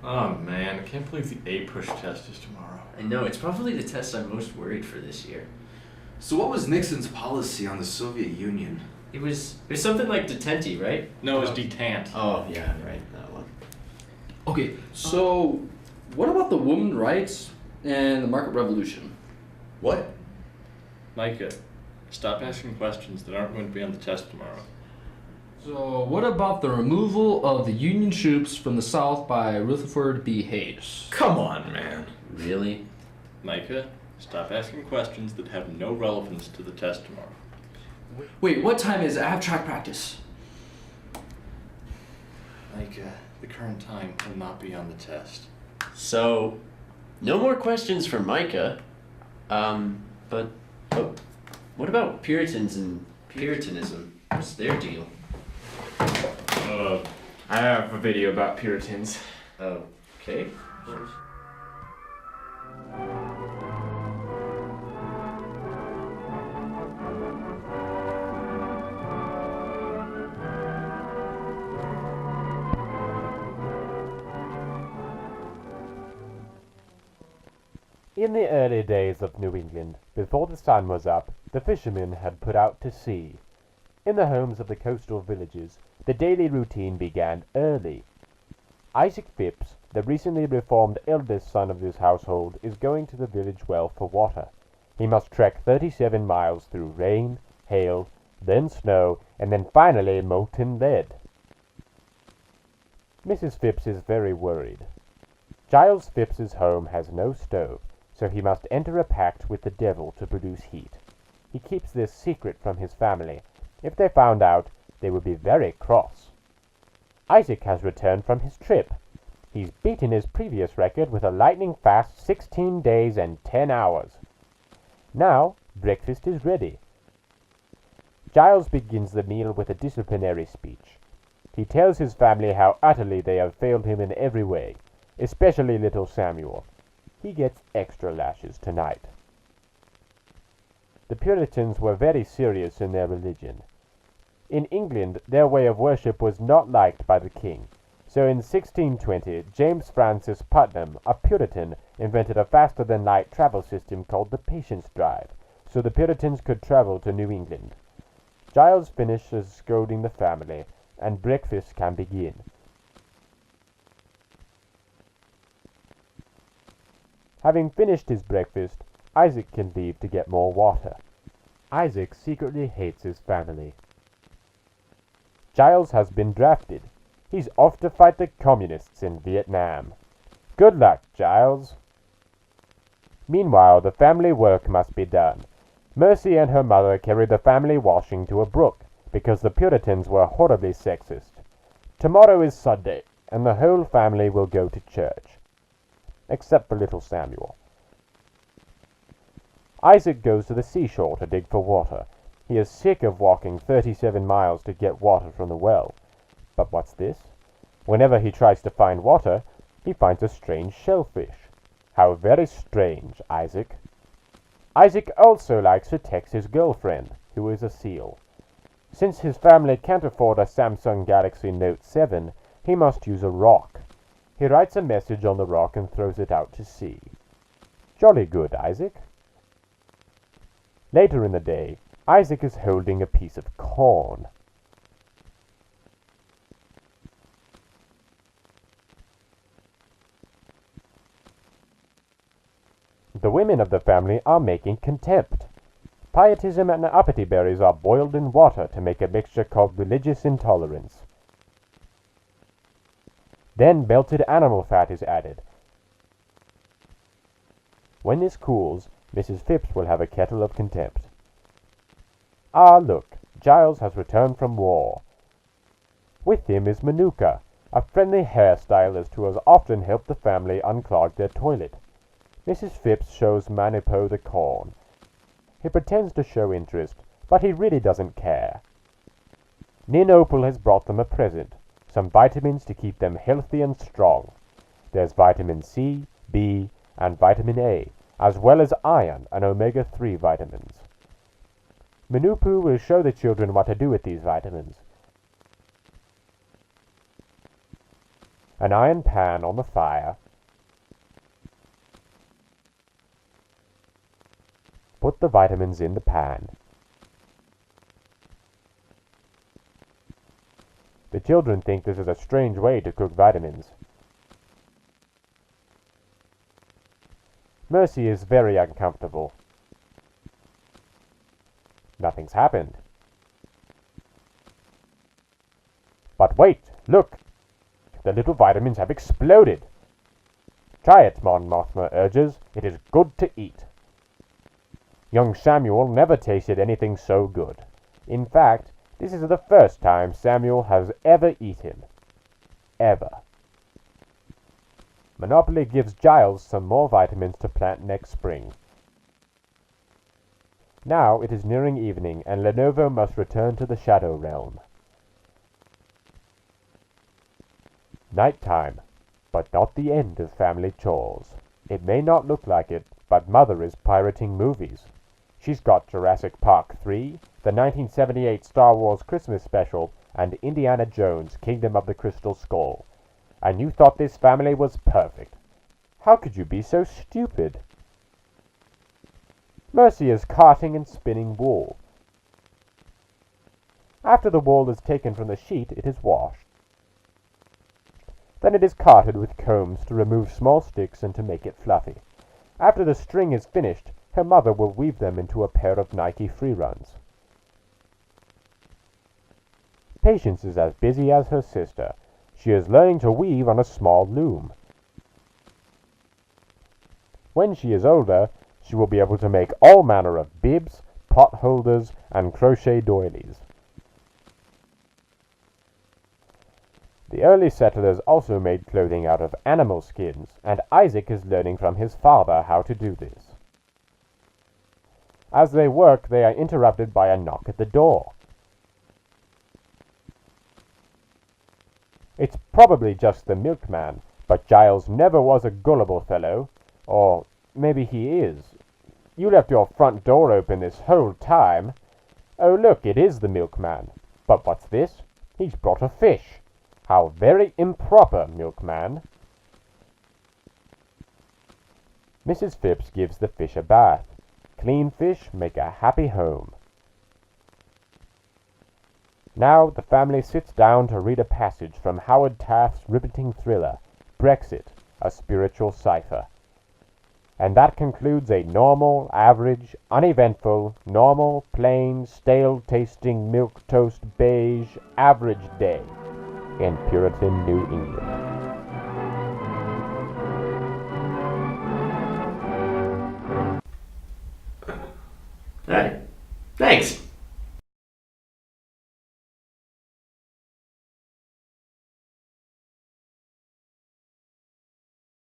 Oh man, I can't believe the A-push test is tomorrow. I know, it's probably the test I'm most worried for this year. So what was Nixon's policy on the Soviet Union? It was something like detente, right? No, it's detant. Oh, yeah, right, that one. Okay, so what about the women's rights and the market revolution? What? Micah, stop asking questions that aren't going to be on the test tomorrow. So what about the removal of the Union troops from the South by Rutherford B. Hayes? Come on, man. Really? Micah, stop asking questions that have no relevance to the test tomorrow. Wait, what time is it? I have track practice. Micah, the current time will not be on the test. So, no more questions for Micah. But what about Puritans and Puritanism? What's their deal? I have a video about Puritans. Okay. In the early days of New England, before the sun was up, the fishermen had put out to sea. In the homes of the coastal villages, the daily routine began early. Isaac Phipps, the recently reformed eldest son of this household, is going to the village well for water. He must trek 37 miles through rain, hail, then snow, and then finally molten lead. Mrs. Phipps is very worried. Giles Phipps's home has no stove, so he must enter a pact with the devil to produce heat. He keeps this secret from his family. If they found out, they would be very cross. Isaac has returned from his trip. He's beaten his previous record with a lightning-fast 16 days and 10 hours. Now, breakfast is ready. Giles begins the meal with a disciplinary speech. He tells his family how utterly they have failed him in every way, especially little Samuel. He gets extra lashes tonight. The Puritans were very serious in their religion. In England, their way of worship was not liked by the king, so in 1620, James Francis Putnam, a Puritan, invented a faster-than-light travel system called the Patience Drive, so the Puritans could travel to New England. Giles finishes scolding the family, and breakfast can begin. Having finished his breakfast, Isaac can leave to get more water. Isaac secretly hates his family. Giles has been drafted. He's off to fight the communists in Vietnam. Good luck, Giles. Meanwhile, the family work must be done. Mercy and her mother carry the family washing to a brook, because the Puritans were horribly sexist. Tomorrow is Sunday, and the whole family will go to church, except for little Samuel. Isaac goes to the seashore to dig for water. He is sick of walking 37 miles to get water from the well. But what's this? Whenever he tries to find water, he finds a strange shellfish. How very strange, Isaac. Isaac also likes to text his girlfriend, who is a seal. Since his family can't afford a Samsung Galaxy Note 7, he must use a rock. He writes a message on the rock and throws it out to sea. Jolly good, Isaac. Later in the day, Isaac is holding a piece of corn. The women of the family are making contempt. Pietism and uppity berries are boiled in water to make a mixture called religious intolerance. Then melted animal fat is added. When this cools, Mrs. Phipps will have a kettle of contempt. Ah, look, Giles has returned from war. With him is Manuka, a friendly hairstylist who has often helped the family unclog their toilet. Mrs. Phipps shows Manipo the corn. He pretends to show interest, but he really doesn't care. Nin Opal has brought them a present, some vitamins to keep them healthy and strong. There's vitamin C, B, and vitamin A, as well as iron and omega-3 vitamins. Manupu will show the children what to do with these vitamins. an iron pan on the fire. Put the vitamins in the pan. The children think this is a strange way to cook vitamins. Mercy is very uncomfortable. Nothing's happened. But wait, look! The little vitamins have exploded. Try it, Mon Mothma urges. It is good to eat. Young Samuel never tasted anything so good. In fact, this is the first time Samuel has ever eaten. Ever. Monopoly gives Giles some more vitamins to plant next spring. Now it is nearing evening, and Lenovo must return to the Shadow Realm. Nighttime, but not the end of family chores. It may not look like it, but Mother is pirating movies. She's got Jurassic Park 3, the 1978 Star Wars Christmas special, and Indiana Jones, Kingdom of the Crystal Skull. And you thought this family was perfect. How could you be so stupid? Mercy is carting and spinning wool. After the wool is taken from the sheet, it is washed. Then it is carded with combs to remove small sticks and to make it fluffy. After the string is finished, her mother will weave them into a pair of Nike free runs. Patience is as busy as her sister. She is learning to weave on a small loom. When she is older, she will be able to make all manner of bibs, pot holders, and crochet doilies. The early settlers also made clothing out of animal skins, and Isaac is learning from his father how to do this. As they work, they are interrupted by a knock at the door. It's probably just the milkman, but Giles never was a gullible fellow. Or maybe he is. You left your front door open this whole time. Oh, look, it is the milkman. But what's this? He's brought a fish. How very improper, milkman. Mrs. Phipps gives the fish a bath. Clean fish make a happy home. Now the family sits down to read a passage from Howard Taft's riveting thriller, Brexit, a Spiritual Cipher. And that concludes a normal, average, uneventful, normal, plain, stale-tasting, milquetoast beige, average day in Puritan New England. Hi. Thanks.